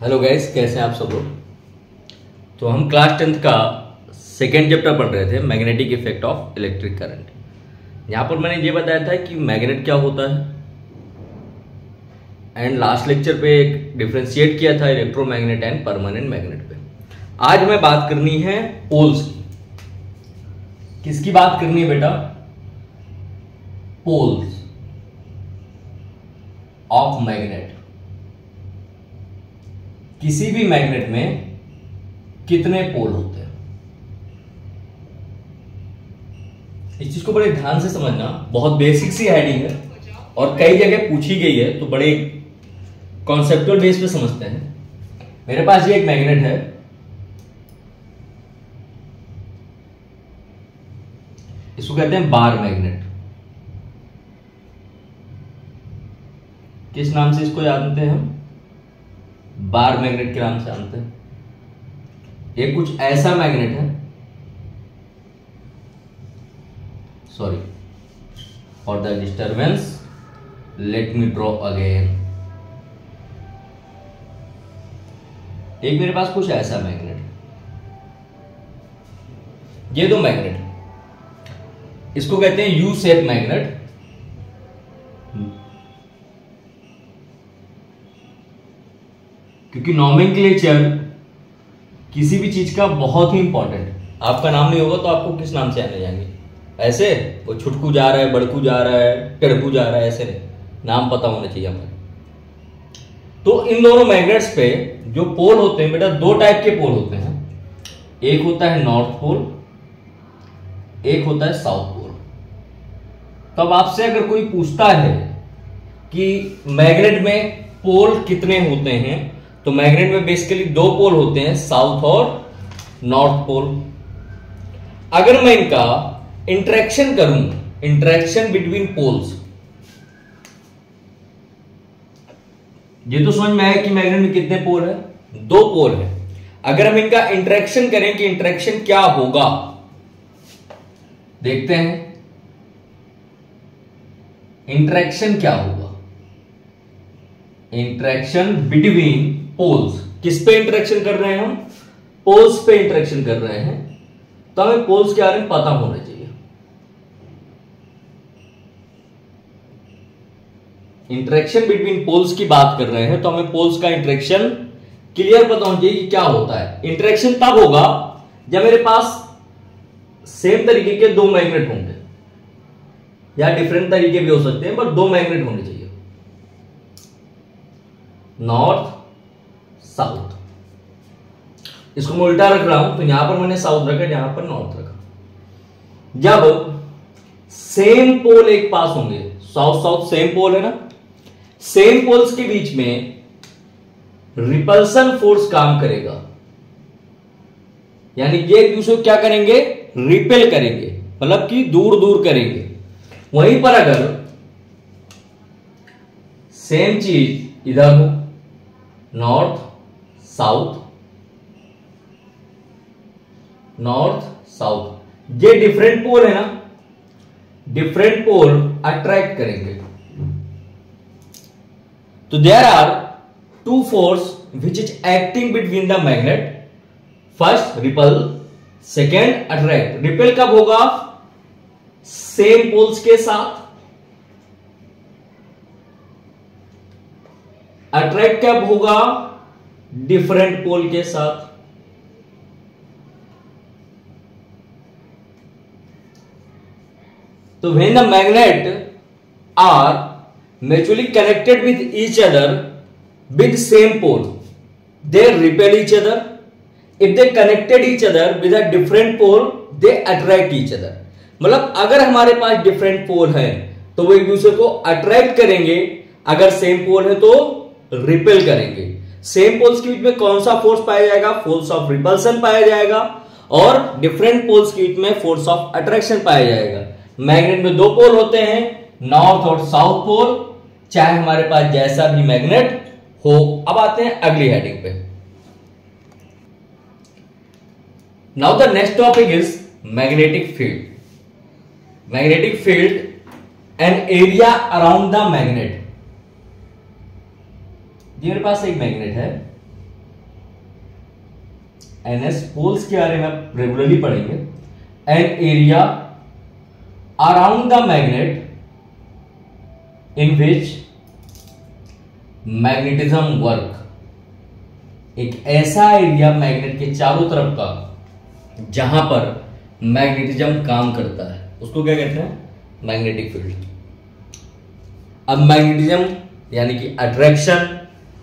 Hello guys, कैसे हैं आप सब लोग। तो हम क्लास 10th का सेकेंड चैप्टर पढ़ रहे थे, magnetic effect of electric current. यहाँ पर मैंने ये बताया था कि मैग्नेट क्या होता है, एंड लास्ट लेक्चर पे एक डिफ्रेंशिएट किया था इलेक्ट्रोमैग्नेट एंड परमानेंट मैग्नेट पे। आज हमें बात करनी है पोल्स की। किसकी बात करनी है बेटा? Poles of magnet. किसी भी मैग्नेट में कितने पोल होते हैं, इस चीज को बड़े ध्यान से समझना। बहुत बेसिक सी हेडिंग है और कई जगह पूछी गई है, तो बड़े कॉन्सेप्चुअल बेस पे समझते हैं। मेरे पास ये एक मैग्नेट है, इसको कहते हैं बार मैग्नेट। किस नाम से इसको जानते हैं हम? बार मैग्नेट के नाम से जानते हैं। ये कुछ ऐसा मैग्नेट है, sorry for the disturbance, let me draw again. एक मेरे पास कुछ ऐसा मैग्नेट है, ये दो मैग्नेट, इसको कहते हैं यू शेप मैग्नेट। क्योंकि नॉमेनक्लेचर किसी भी चीज का बहुत ही इंपॉर्टेंट है। आपका नाम नहीं होगा तो आपको किस नाम से आने जाएंगे? ऐसे वो छुटकू जा रहा है, बड़कू जा रहा है, टेढ़कू जा रहा है, ऐसे नहीं, नाम पता होना चाहिए हमें। तो इन दोनों मैग्नेट्स पे जो पोल होते हैं बेटा, दो टाइप के पोल होते हैं। एक होता है नॉर्थ पोल, एक होता है साउथ पोल। तब आपसे अगर कोई पूछता है कि मैग्नेट में पोल कितने होते हैं, तो मैग्नेट में बेसिकली दो पोल होते हैं, साउथ और नॉर्थ पोल। अगर मैं इनका इंटरेक्शन करूं, इंटरेक्शन बिटवीन पोल्स, ये तो समझ में आया कि मैग्नेट में कितने पोल है? दो पोल है। अगर हम इनका इंटरेक्शन करें कि इंटरेक्शन क्या होगा, देखते हैं इंटरेक्शन क्या होगा। इंटरेक्शन बिटवीन पोल्स, किस पे इंटरेक्शन कर रहे हैं हम? पोल्स पे इंटरेक्शन कर रहे हैं, तो हमें पोल्स के बारे में पता होना चाहिए। इंटरेक्शन बिटवीन पोल्स की बात कर रहे हैं, तो हमें पोल्स का इंटरेक्शन क्लियर पता होना चाहिए कि क्या होता है। इंटरेक्शन तब होगा जब मेरे पास सेम तरीके के दो मैग्नेट होंगे, या डिफरेंट तरीके भी हो सकते हैं, पर दो मैग्नेट होने चाहिए, नॉर्थ साउथ। इसको मैं उल्टा रख रहा हूं, तो यहां पर मैंने साउथ रखा, यहां पर नॉर्थ रखा। जब सेम पोल एक पास होंगे, साउथ साउथ सेम पोल है ना, सेम पोल्स के बीच में रिपल्सन फोर्स काम करेगा, यानी ये एक दूसरे को क्या करेंगे? रिपेल करेंगे, मतलब कि दूर दूर करेंगे। वहीं पर अगर सेम चीज इधर हो, नॉर्थ साउथ, नॉर्थ साउथ, ये डिफरेंट पोल है ना, डिफरेंट पोल अट्रैक्ट करेंगे। तो there are two force which is acting between the magnet. First repel, second attract. Repel कब होगा? सेम पोल्स के साथ। अट्रैक्ट कब होगा? डिफरेंट पोल के साथ। तो when the magnet are mutually connected with each other with same pole, they repel each other. If they connected each other with a different pole, they attract each other. मतलब अगर हमारे पास different pole है तो वो एक दूसरे को attract करेंगे, अगर सेम पोल है तो रिपेल करेंगे। सेम पोल्स के बीच में कौन सा फोर्स पाया जाएगा? फोर्स ऑफ रिपल्सन पाया जाएगा, और डिफरेंट पोल्स के बीच में फोर्स ऑफ अट्रैक्शन पाया जाएगा। मैग्नेट में दो पोल होते हैं, नॉर्थ और साउथ पोल, चाहे हमारे पास जैसा भी मैग्नेट हो। अब आते हैं अगली हेडिंग पे। Now the next topic is magnetic field. Magnetic field an area around the magnet. ये मेरे पास एक मैग्नेट है, NS पोल्स के बारे में आप रेगुलरली पढ़ेंगे। An area around the magnet in which magnetism work, एक ऐसा एरिया मैग्नेट के चारों तरफ का जहां पर मैग्नेटिज्म काम करता है, उसको क्या कहते हैं? Magnetic field. अब मैग्नेटिज्म यानी कि अट्रैक्शन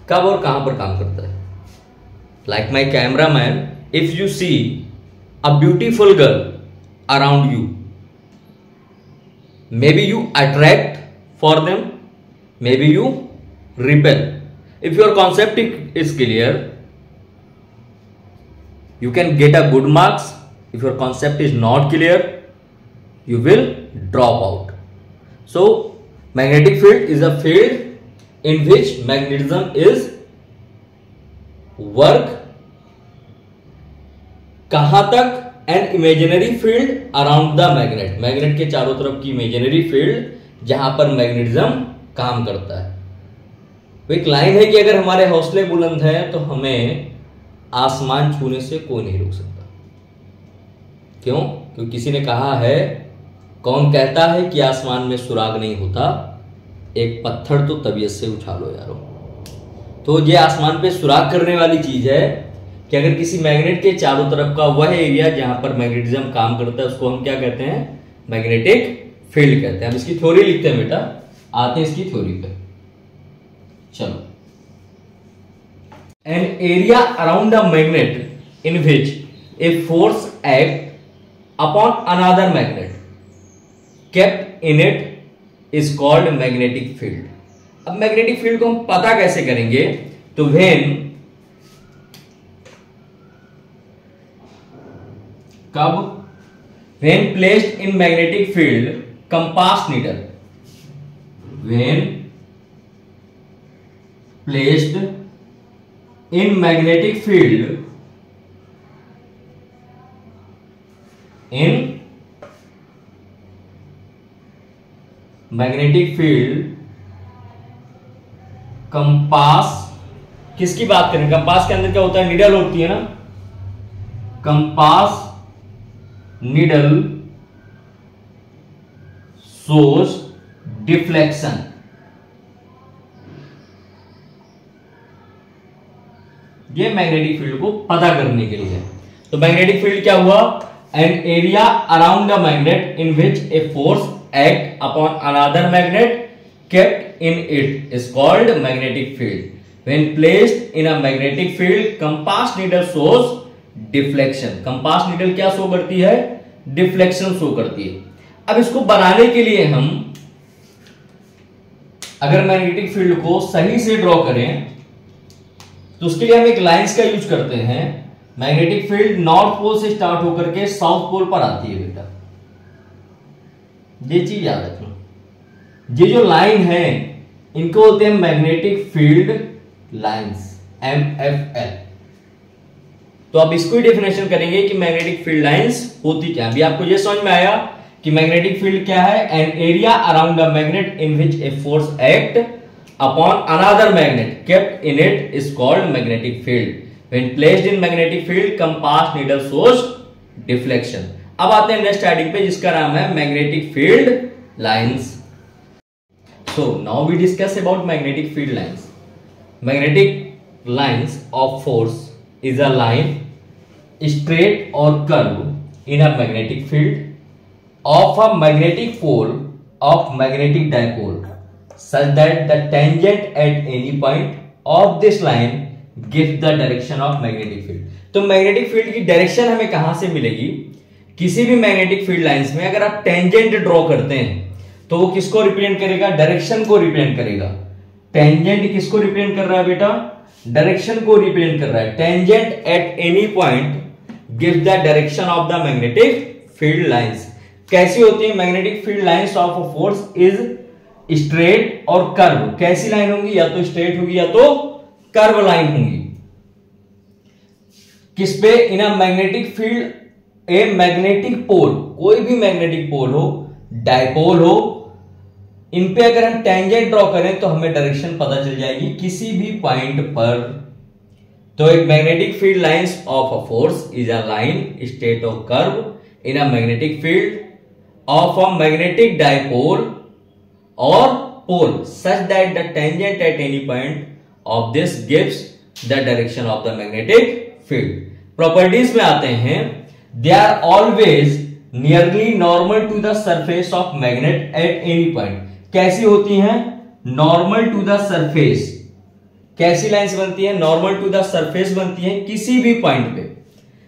कब और कहां पर काम करता है? Like my camera man, if you see a beautiful girl around you, may be you attract for them, may be you repel. If your concept is clear, you can get a good marks. If your concept is not clear, you will drop out. So magnetic field is a field in which magnetism is work कहां तक? an imaginary field around the magnet, magnet के चारों तरफ की imaginary field जहां पर magnetism काम करता है। वो एक लाइन है कि अगर हमारे हौसले बुलंद हैं तो हमें आसमान छूने से कोई नहीं रोक सकता। क्यों? क्योंकि किसी ने कहा है, कौन कहता है कि आसमान में सुराग नहीं होता, एक पत्थर तो तबीयत से उछालो यारो। तो ये आसमान पे सुराग करने वाली चीज है कि अगर किसी मैग्नेट के चारों तरफ का वह एरिया जहां पर मैग्नेटिज्म काम करता है, उसको हम क्या कहते हैं? मैग्नेटिक फील्ड कहते हैं। हम इसकी थ्योरी लिखते हैं बेटा, आते हैं इसकी थ्योरी पे। चलो, an area around a magnet in which a force act upon another magnet kept in it is called magnetic field. अब मैग्नेटिक फील्ड को हम पता कैसे करेंगे? तो when placed in magnetic field, compass needle, when placed in magnetic field, in magnetic field, compass किसकी बात करें? कंपास के अंदर क्या होता है? निडल होती है ना। Compass needle shows deflection. ये मैग्नेटिक फील्ड को पता करने के लिए है। तो मैग्नेटिक फील्ड क्या हुआ? An area around the magnet in which a force act upon another magnet kept in it is called magnetic field. When placed in a magnetic field, compass needle shows deflection. compass needle क्या show करती है? Deflection show करती है। अब इसको बनाने के लिए हम अगर मैग्नेटिक फील्ड को सही से ड्रॉ करें तो उसके लिए हम एक लाइंस का यूज करते हैं। मैग्नेटिक फील्ड नॉर्थ पोल से स्टार्ट होकर के साउथ पोल पर आती है बेटा, ये चीज याद रखना। ये जो लाइन है इनको बोलते हैं मैग्नेटिक फील्ड लाइंस, MFL। तो अब इसको ही डेफिनेशन करेंगे कि मैग्नेटिक फील्ड लाइंस होती क्या। अभी आपको ये समझ में आया कि मैग्नेटिक फील्ड क्या है? An area around the magnet in which a force act upon another magnet kept in it is called magnetic field. When placed in magnetic field, compass needle shows deflection. अब आते हैं next heading पे जिसका नाम है magnetic field lines. So now we discuss about magnetic field lines. Magnetic lines of force is a line straight or curve in a magnetic field of a magnetic pole of magnetic dipole such that the tangent at any point of this line gives the direction of magnetic field. तो magnetic field की direction हमें कहां से मिलेगी? किसी भी magnetic field lines में अगर आप टेंजेंट ड्रॉ करते हैं तो वो किसको रिप्रेजेंट करेगा? डायरेक्शन को रिप्रेजेंट करेगा। टेंजेंट किसको रिप्रेजेंट कर रहा है बेटा? डायरेक्शन को रिप्रेजेंट कर रहा है। Tangent at any point gives the direction of the magnetic field lines. कैसी होती है magnetic field lines of a force? Is straight और कर्व। कैसी लाइन होंगी? या तो स्ट्रेट होगी या तो कर्व लाइन होंगी। किस पे? In a magnetic field, a magnetic pole, कोई भी मैग्नेटिक पोल हो, डायपोल हो, इन पे अगर हम टेंजेंट ड्रॉ करें तो हमें डायरेक्शन पता चल जाएगी। किसी भी पॉइंट पर तो एक magnetic field lines of a force is a line state of curve in a magnetic field of a magnetic dipole और pole such that the tangent at any point of this gives the direction of the magnetic field. Properties में आते हैं, they are always nearly normal to the surface of magnet at any point. कैसी होती हैं? Normal to the surface. कैसी lines बनती है? Normal to the surface बनती है किसी भी पॉइंट पे।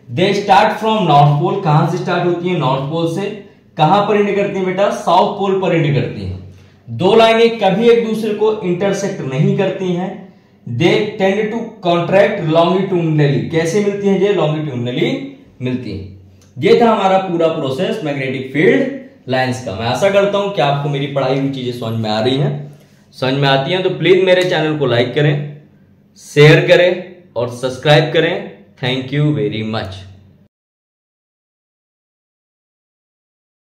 They start from north pole. कहां से स्टार्ट होती है? नॉर्थ पोल से। कहां पर एंड करती है बेटा? साउथ पोल पर एंड करती हैं। दो लाइनें कभी एक दूसरे को इंटरसेक्ट नहीं करती हैं। They tend to contract longitudinally. कैसे मिलती हैं? ये लॉन्गिट्यूडनली मिलती हैं। ये था हमारा पूरा प्रोसेस मैग्नेटिक फील्ड लाइंस का। मैं आशा करता हूं कि आपको मेरी पढ़ाई हुई चीजें समझ में आ रही हैं। समझ में आती हैं तो प्लीज मेरे चैनल को लाइक करें, शेयर करें और सब्सक्राइब करें। Thank you very much.